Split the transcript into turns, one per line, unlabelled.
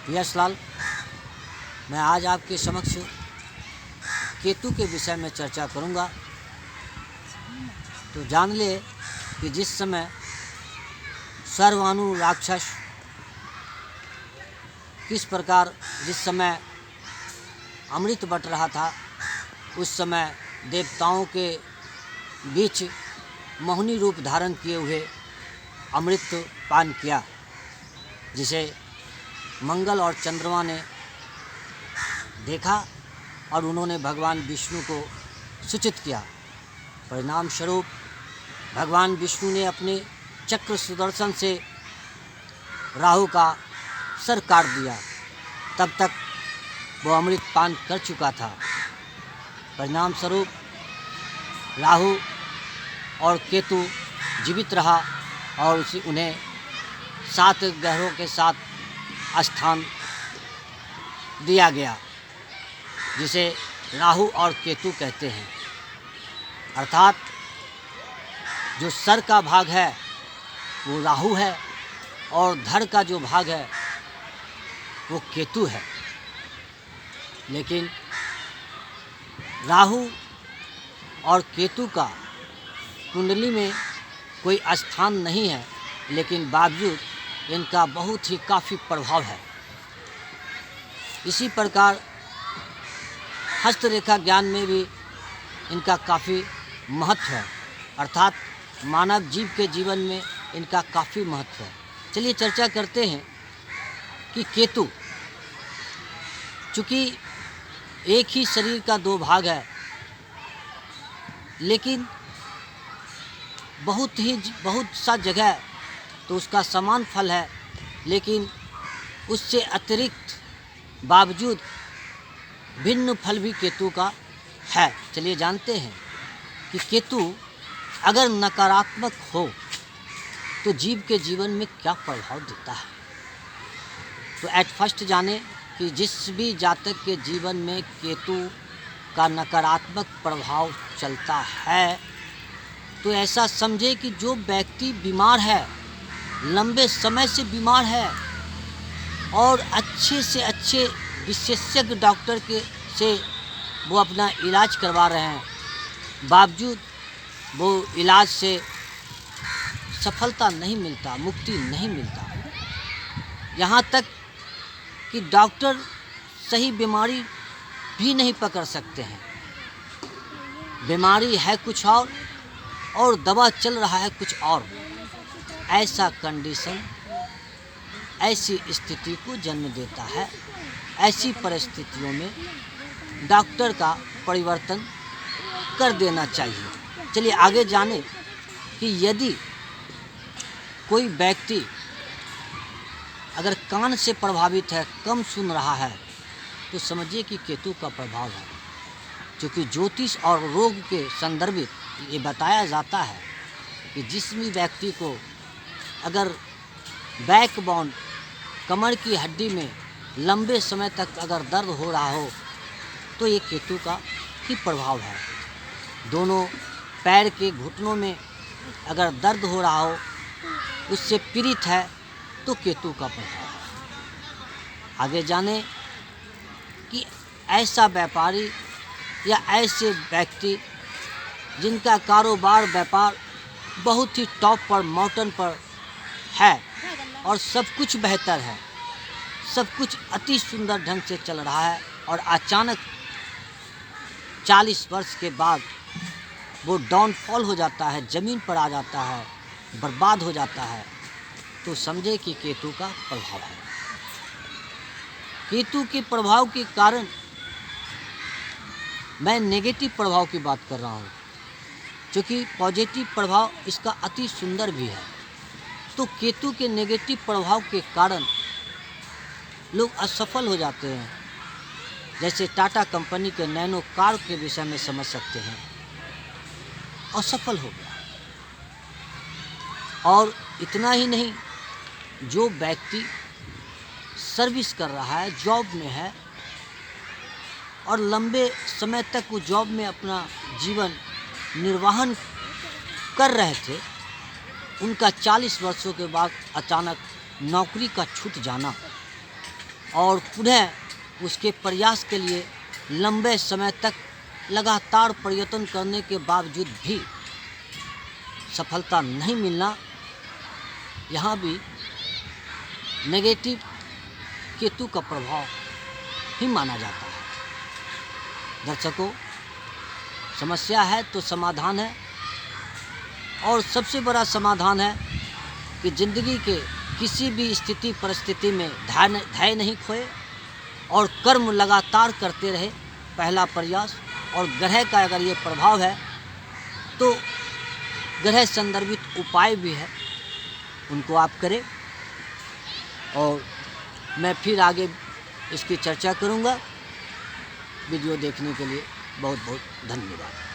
यशलाल, मैं आज आपके समक्ष केतु के विषय में चर्चा करूंगा। तो जान ले कि जिस समय सर्वानु राक्षस किस प्रकार जिस समय अमृत बट रहा था, उस समय देवताओं के बीच मोहिनी रूप धारण किए हुए अमृत पान किया, जिसे मंगल और चंद्रमा ने देखा और उन्होंने भगवान विष्णु को सूचित किया। परिणाम स्वरूप भगवान विष्णु ने अपने चक्र सुदर्शन से राहु का सर काट दिया। तब तक वो अमृत पान कर चुका था। परिणाम स्वरूप राहु और केतु जीवित रहा और उन्हें 7 ग्रहों के साथ स्थान दिया गया, जिसे राहु और केतु कहते हैं। अर्थात जो सर का भाग है वो राहु है और धड़ का जो भाग है वो केतु है। लेकिन राहु और केतु का कुंडली में कोई स्थान नहीं है, लेकिन बावजूद इनका बहुत ही काफ़ी प्रभाव है। इसी प्रकार हस्तरेखा ज्ञान में भी इनका काफ़ी महत्व है, अर्थात मानव जीव के जीवन में इनका काफ़ी महत्व है। चलिए चर्चा करते हैं कि केतु, चूँकि एक ही शरीर का 2 भाग है, लेकिन बहुत सा जगह तो उसका समान फल है, लेकिन उससे अतिरिक्त बावजूद भिन्न फल भी केतु का है। चलिए जानते हैं कि केतु अगर नकारात्मक हो तो जीव के जीवन में क्या प्रभाव देता है। तो एट फर्स्ट जाने कि जिस भी जातक के जीवन में केतु का नकारात्मक प्रभाव चलता है, तो ऐसा समझे कि जो व्यक्ति बीमार है, लंबे समय से बीमार है और अच्छे से अच्छे विशेषज्ञ डॉक्टर से वो अपना इलाज करवा रहे हैं, बावजूद वो इलाज से सफलता नहीं मिलता, मुक्ति नहीं मिलता। यहाँ तक कि डॉक्टर सही बीमारी भी नहीं पकड़ सकते हैं। बीमारी है कुछ और दवा चल रहा है कुछ और। ऐसा कंडीशन ऐसी स्थिति को जन्म देता है। ऐसी परिस्थितियों में डॉक्टर का परिवर्तन कर देना चाहिए। चलिए आगे जाने कि यदि कोई व्यक्ति अगर कान से प्रभावित है, कम सुन रहा है, तो समझिए कि केतु का प्रभाव है। क्योंकि ज्योतिष और रोग के संदर्भित ये बताया जाता है कि जिस भी व्यक्ति को अगर बैकबोन, कमर की हड्डी में लंबे समय तक अगर दर्द हो रहा हो, तो ये केतु का ही प्रभाव है। दोनों पैर के घुटनों में अगर दर्द हो रहा हो, उससे पीड़ित है, तो केतु का प्रभाव है। आगे जाने कि ऐसा व्यापारी या ऐसे व्यक्ति जिनका कारोबार व्यापार बहुत ही टॉप पर, माउंटेन पर है और सब कुछ बेहतर है, सब कुछ अति सुंदर ढंग से चल रहा है, और अचानक 40 वर्ष के बाद वो डाउनफॉल हो जाता है, ज़मीन पर आ जाता है, बर्बाद हो जाता है, तो समझे कि केतु का प्रभाव है। केतु के प्रभाव के कारण मैं नेगेटिव प्रभाव की बात कर रहा हूँ, क्योंकि पॉजिटिव प्रभाव इसका अति सुंदर भी है। तो केतु के नेगेटिव प्रभाव के कारण लोग असफल हो जाते हैं। जैसे टाटा कंपनी के नैनो कार के विषय में समझ सकते हैं, असफल हो गया। और इतना ही नहीं, जो व्यक्ति सर्विस कर रहा है, जॉब में है और लंबे समय तक वो जॉब में अपना जीवन निर्वाहन कर रहे थे, उनका 40 वर्षों के बाद अचानक नौकरी का छूट जाना, और पुनः उसके प्रयास के लिए लंबे समय तक लगातार प्रयत्न करने के बावजूद भी सफलता नहीं मिलना, यहाँ भी नेगेटिव केतु का प्रभाव ही माना जाता है। दर्शकों, समस्या है तो समाधान है, और सबसे बड़ा समाधान है कि ज़िंदगी के किसी भी स्थिति परिस्थिति में धैर्य नहीं खोए और कर्म लगातार करते रहे, पहला प्रयास। और ग्रह का अगर ये प्रभाव है तो ग्रह संदर्भित उपाय भी है, उनको आप करें। और मैं फिर आगे इसकी चर्चा करूँगा। वीडियो देखने के लिए बहुत बहुत धन्यवाद।